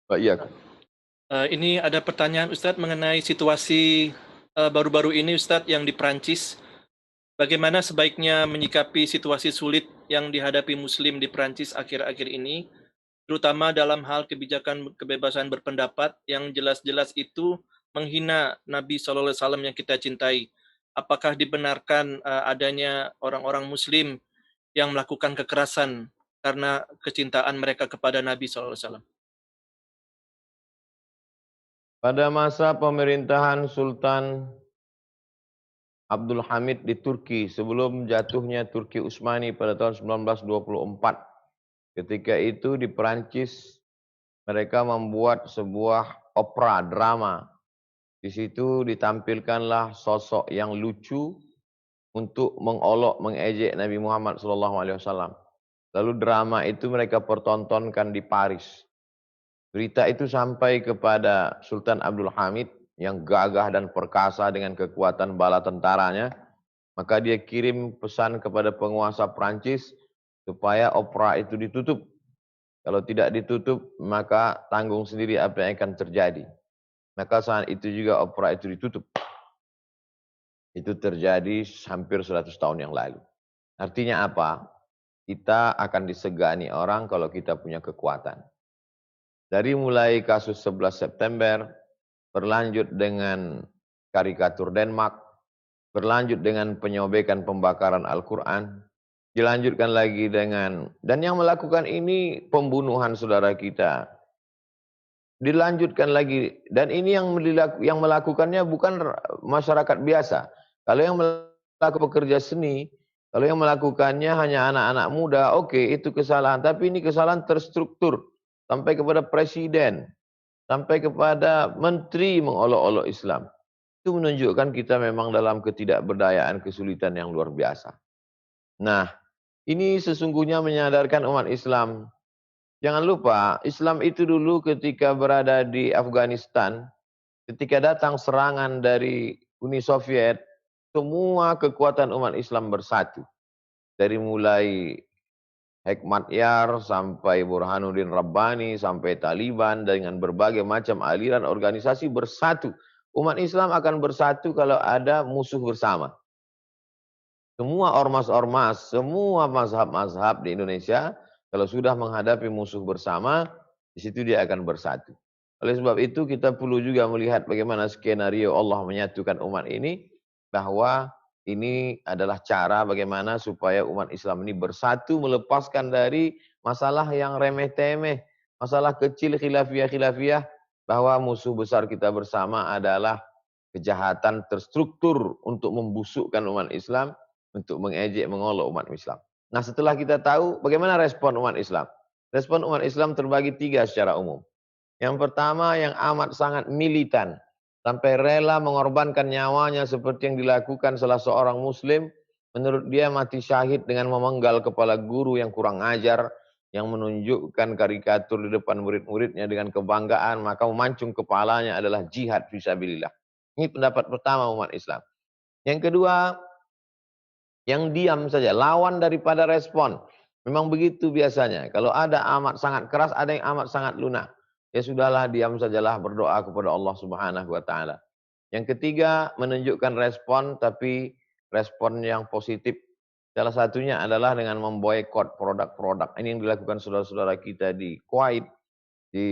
Pak iya. Ini ada pertanyaan Ustadz mengenai situasi baru-baru ini Ustadz yang di Prancis. Bagaimana sebaiknya menyikapi situasi sulit yang dihadapi Muslim di Prancis akhir-akhir ini, terutama dalam hal kebijakan kebebasan berpendapat yang jelas-jelas itu menghina Nabi SAW yang kita cintai. Apakah dibenarkan adanya orang-orang Muslim yang melakukan kekerasan karena kecintaan mereka kepada Nabi SAW? Pada masa pemerintahan Sultan Abdul Hamid di Turki sebelum jatuhnya Turki Utsmani pada tahun 1924. Ketika itu di Perancis mereka membuat sebuah opera drama. Di situ ditampilkanlah sosok yang lucu untuk mengolok, mengejek Nabi Muhammad SAW. Lalu drama itu mereka pertontonkan di Paris. Berita itu sampai kepada Sultan Abdul Hamid yang gagah dan perkasa dengan kekuatan bala tentaranya. Maka dia kirim pesan kepada penguasa Prancis supaya opera itu ditutup. Kalau tidak ditutup, maka tanggung sendiri apa yang akan terjadi. Maka saat itu juga opera itu ditutup. Itu terjadi hampir 100 tahun yang lalu. Artinya apa? Kita akan disegani orang kalau kita punya kekuatan. Dari mulai kasus 11 September, berlanjut dengan karikatur Denmark, berlanjut dengan penyobekan pembakaran Al-Quran, dilanjutkan lagi dengan, dan yang melakukan ini pembunuhan saudara kita. Dilanjutkan lagi, dan ini yang melakukannya bukan masyarakat biasa. Kalau yang melakukan pekerja seni, kalau yang melakukannya hanya anak-anak muda, oke, itu kesalahan. Tapi ini kesalahan terstruktur, sampai kepada presiden, sampai kepada menteri mengolok-olok Islam. Itu menunjukkan kita memang dalam ketidakberdayaan, kesulitan yang luar biasa. Nah, ini sesungguhnya menyadarkan umat Islam. Jangan lupa, Islam itu dulu ketika berada di Afghanistan, ketika datang serangan dari Uni Soviet, semua kekuatan umat Islam bersatu. Dari mulai Hekmatyar sampai Burhanuddin Rabbani, sampai Taliban, dengan berbagai macam aliran organisasi bersatu. Umat Islam akan bersatu kalau ada musuh bersama. Semua ormas-ormas, semua mazhab-mazhab di Indonesia, kalau sudah menghadapi musuh bersama, di situ dia akan bersatu. Oleh sebab itu kita perlu juga melihat bagaimana skenario Allah menyatukan umat ini, bahwa ini adalah cara bagaimana supaya umat Islam ini bersatu, melepaskan dari masalah yang remeh-temeh, masalah kecil khilafiyah-khilafiyah, bahwa musuh besar kita bersama adalah kejahatan terstruktur untuk membusukkan umat Islam, untuk mengejek, mengolok umat Islam. Nah, setelah kita tahu bagaimana respon umat Islam. Respon umat Islam terbagi 3 secara umum. Yang pertama yang amat sangat militan, sampai rela mengorbankan nyawanya seperti yang dilakukan salah seorang muslim. Menurut dia mati syahid dengan memenggal kepala guru yang kurang ajar, yang menunjukkan karikatur di depan murid-muridnya dengan kebanggaan, maka memancung kepalanya adalah jihad fisabilillah. Ini pendapat pertama umat Islam. Yang kedua, yang diam saja, lawan daripada respon. Memang begitu biasanya. Kalau ada amat sangat keras, ada yang amat sangat lunak. Ya sudahlah, diam sajalah, berdoa kepada Allah Subhanahu wa taala. Yang ketiga, menunjukkan respon, tapi respon yang positif. Salah satunya adalah dengan memboikot produk-produk. Ini yang dilakukan saudara-saudara kita di Kuwait, di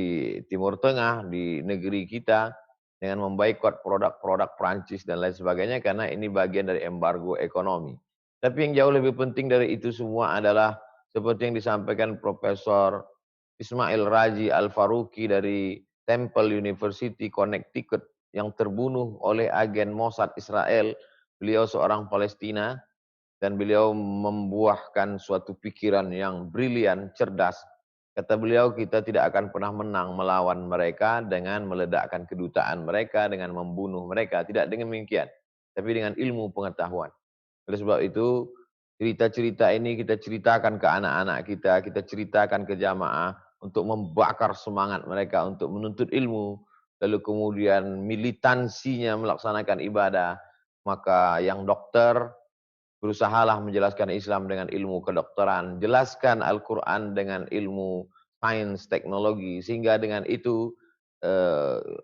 Timur Tengah, di negeri kita, dengan memboikot produk-produk Prancis dan lain sebagainya, karena ini bagian dari embargo ekonomi. Tapi yang jauh lebih penting dari itu semua adalah seperti yang disampaikan Profesor Ismail Raji Al-Faruqi dari Temple University Connecticut yang terbunuh oleh agen Mossad Israel. Beliau seorang Palestina dan beliau membuahkan suatu pikiran yang brilian, cerdas. Kata beliau, kita tidak akan pernah menang melawan mereka dengan meledakkan kedutaan mereka, dengan membunuh mereka. Tidak dengan demikian, tapi dengan ilmu pengetahuan. Oleh sebab itu, cerita-cerita ini kita ceritakan ke anak-anak kita ceritakan ke jamaah untuk membakar semangat mereka untuk menuntut ilmu, lalu kemudian militansinya melaksanakan ibadah. Maka yang dokter, berusahalah menjelaskan Islam dengan ilmu kedokteran, jelaskan Al-Quran dengan ilmu sains, teknologi, sehingga dengan itu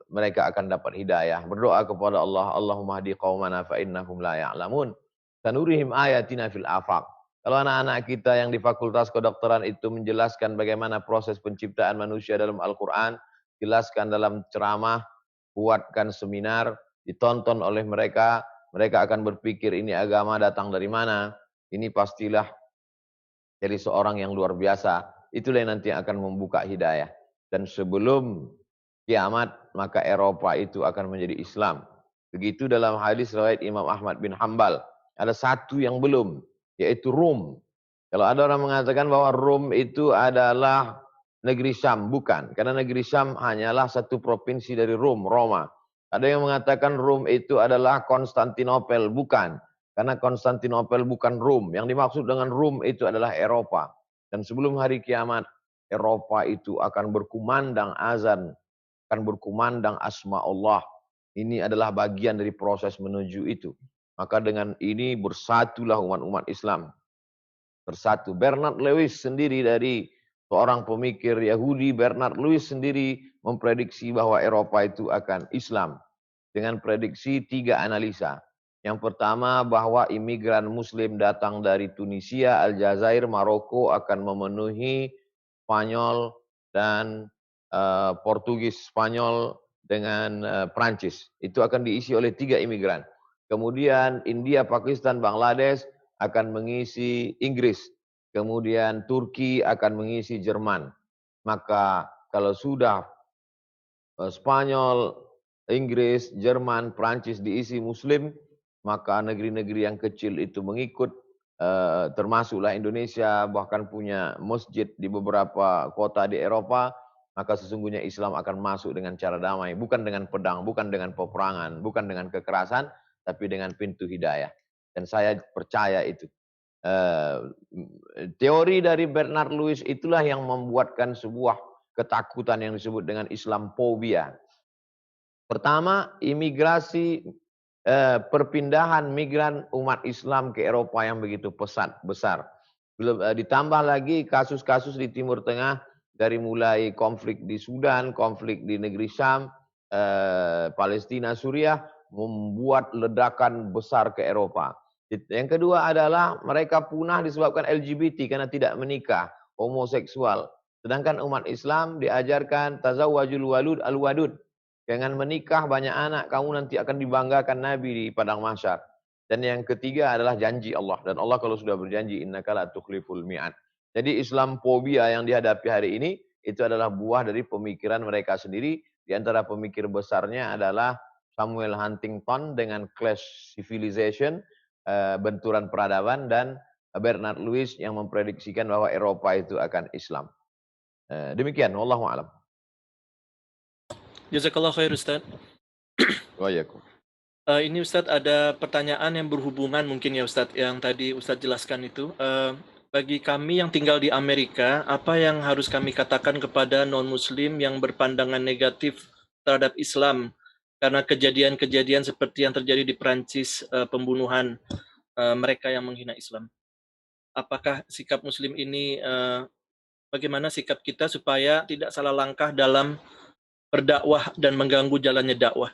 mereka akan dapat hidayah. Berdoa kepada Allah, Allahumma hdi qaumana fa innahum la ya'lamun. Sanurihim ayatina fil afaq. Kalau anak-anak kita yang di Fakultas Kedokteran itu menjelaskan bagaimana proses penciptaan manusia dalam Al-Quran, jelaskan dalam ceramah, buatkan seminar, ditonton oleh mereka, mereka akan berpikir ini agama datang dari mana, ini pastilah jadi seorang yang luar biasa. Itulah yang nanti akan membuka hidayah. Dan sebelum kiamat, maka Eropa itu akan menjadi Islam. Begitu dalam hadis riwayat Imam Ahmad bin Hambal. Ada satu yang belum, yaitu Rom. Kalau ada orang mengatakan bahwa Rom itu adalah negeri Syam, bukan. Karena negeri Syam hanyalah satu provinsi dari Rom, Roma. Ada yang mengatakan Rom itu adalah Konstantinopel, bukan. Karena Konstantinopel bukan Rom. Yang dimaksud dengan Rom itu adalah Eropa. Dan sebelum hari kiamat, Eropa itu akan berkumandang azan, akan berkumandang asma Allah. Ini adalah bagian dari proses menuju itu. Maka dengan ini bersatulah umat-umat Islam. Bersatu. Bernard Lewis sendiri dari seorang pemikir Yahudi, Bernard Lewis sendiri memprediksi bahwa Eropa itu akan Islam. Dengan prediksi 3 analisa. Yang pertama bahwa imigran muslim datang dari Tunisia, Aljazair, Maroko akan memenuhi Spanyol dan Portugis, Spanyol dengan Prancis. Itu akan diisi oleh 3 imigran. Kemudian India, Pakistan, Bangladesh akan mengisi Inggris. Kemudian Turki akan mengisi Jerman. Maka kalau sudah Spanyol, Inggris, Jerman, Prancis diisi Muslim, maka negeri-negeri yang kecil itu mengikut, termasuklah Indonesia, bahkan punya masjid di beberapa kota di Eropa, maka sesungguhnya Islam akan masuk dengan cara damai, bukan dengan pedang, bukan dengan peperangan, bukan dengan kekerasan, tapi dengan pintu hidayah. Dan saya percaya itu. Teori dari Bernard Lewis itulah yang membuatkan sebuah ketakutan yang disebut dengan Islamophobia. Pertama, imigrasi, perpindahan migran umat Islam ke Eropa yang begitu pesat, besar. Belum ditambah lagi kasus-kasus di Timur Tengah, dari mulai konflik di Sudan, konflik di negeri Syam, Palestina, Suriah, membuat ledakan besar ke Eropa. Yang kedua adalah mereka punah disebabkan LGBT karena tidak menikah, homoseksual. Sedangkan umat Islam diajarkan tazawwajul walud al-wadud. Jangan menikah banyak anak, kamu nanti akan dibanggakan Nabi di padang mahsyar. Dan yang ketiga adalah janji Allah. Dan Allah kalau sudah berjanji, innaka la tukhliful mi'ad. Jadi Islamophobia yang dihadapi hari ini, itu adalah buah dari pemikiran mereka sendiri. Di antara pemikir besarnya adalah Samuel Huntington dengan Clash Civilization, benturan peradaban, dan Bernard Lewis yang memprediksikan bahwa Eropa itu akan Islam. Demikian, wallahu a'lam. Jazakallah khair Ustaz. Wa'alaikum. Ini Ustadz ada pertanyaan yang berhubungan mungkin ya Ustadz, yang tadi Ustadz jelaskan itu. Bagi kami yang tinggal di Amerika, apa yang harus kami katakan kepada non-muslim yang berpandangan negatif terhadap Islam karena kejadian-kejadian seperti yang terjadi di Prancis, pembunuhan mereka yang menghina Islam? Apakah sikap muslim ini, bagaimana sikap kita supaya tidak salah langkah dalam berdakwah dan mengganggu jalannya dakwah?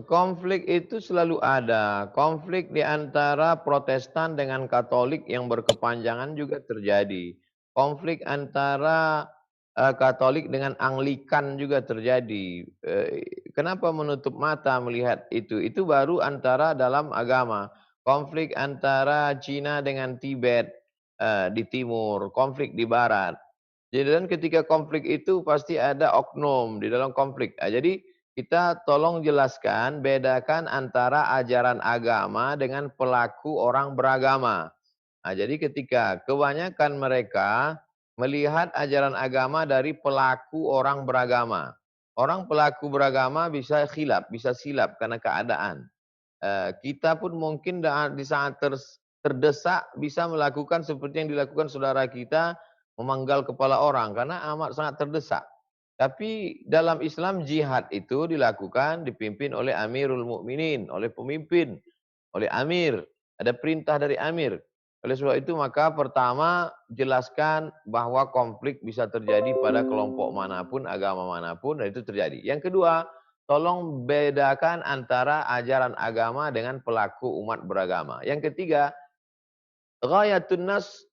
Konflik itu selalu ada. Konflik di antara Protestan dengan Katolik yang berkepanjangan juga terjadi. Konflik antara Katolik dengan Anglikan juga terjadi. Kenapa menutup mata melihat itu? Itu baru antara dalam agama. Konflik antara Cina dengan Tibet di timur, konflik di barat. Jadi dan ketika konflik itu pasti ada oknum di dalam konflik. Jadi kita tolong jelaskan, bedakan antara ajaran agama dengan pelaku orang beragama. Nah, jadi ketika kebanyakan mereka melihat ajaran agama dari pelaku orang beragama. Orang pelaku beragama bisa khilaf, bisa silap karena keadaan. Kita pun mungkin di saat terdesak bisa melakukan seperti yang dilakukan saudara kita, memanggal kepala orang karena amat sangat terdesak. Tapi dalam Islam jihad itu dilakukan dipimpin oleh Amirul Mukminin, oleh pemimpin, oleh Amir. Ada perintah dari Amir. Oleh sebab itu maka pertama jelaskan bahwa konflik bisa terjadi pada kelompok manapun, agama manapun, dan itu terjadi. Yang kedua, tolong bedakan antara ajaran agama dengan pelaku umat beragama. Yang ketiga, ghayatun nas,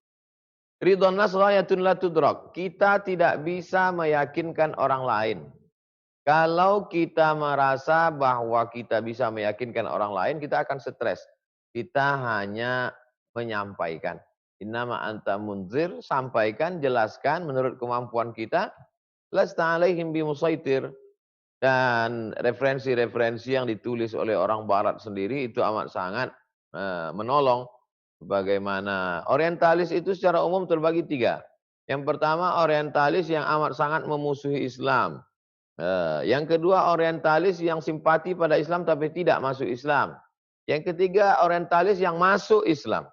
ridhon nas ghayatun la tudrak. Kita tidak bisa meyakinkan orang lain. Kalau kita merasa bahwa kita bisa meyakinkan orang lain, kita akan stres. Kita hanya menyampaikan. Innama anta munzir, sampaikan, jelaskan menurut kemampuan kita. Lasta alaihim bimusaitir. Dan referensi-referensi yang ditulis oleh orang barat sendiri itu amat sangat menolong. Bagaimana orientalis itu secara umum terbagi tiga. Yang pertama orientalis yang amat sangat memusuhi Islam. Yang kedua orientalis yang simpati pada Islam tapi tidak masuk Islam. Yang ketiga orientalis yang masuk Islam.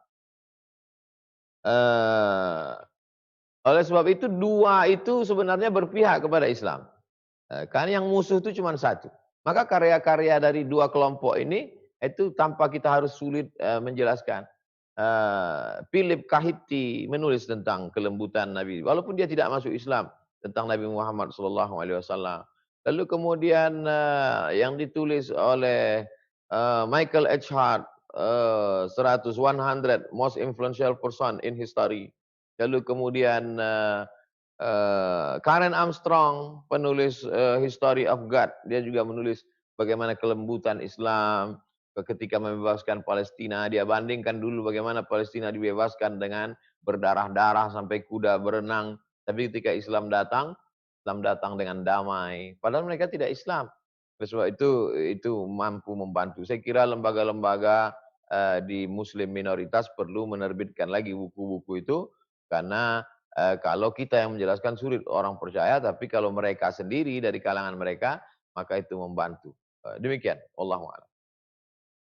Oleh sebab itu dua itu sebenarnya berpihak kepada Islam. Karena yang musuh itu cuma satu. Maka karya-karya dari dua kelompok ini itu tanpa kita harus sulit menjelaskan. Philip Kahiti menulis tentang kelembutan Nabi, walaupun dia tidak masuk Islam, tentang Nabi Muhammad SAW. Lalu kemudian yang ditulis oleh Michael H. Hart, 100 most influential person in history. Lalu kemudian Karen Armstrong, penulis History of God, dia juga menulis bagaimana kelembutan Islam ketika membebaskan Palestina. Dia bandingkan dulu bagaimana Palestina dibebaskan dengan berdarah-darah sampai kuda berenang. Tapi ketika Islam datang dengan damai. Padahal mereka tidak Islam. Oleh sebab itu mampu membantu. Saya kira lembaga-lembaga di Muslim minoritas perlu menerbitkan lagi buku-buku itu, karena kalau kita yang menjelaskan sulit orang percaya, tapi kalau mereka sendiri dari kalangan mereka, maka itu membantu. Demikian, wallahu a'lam.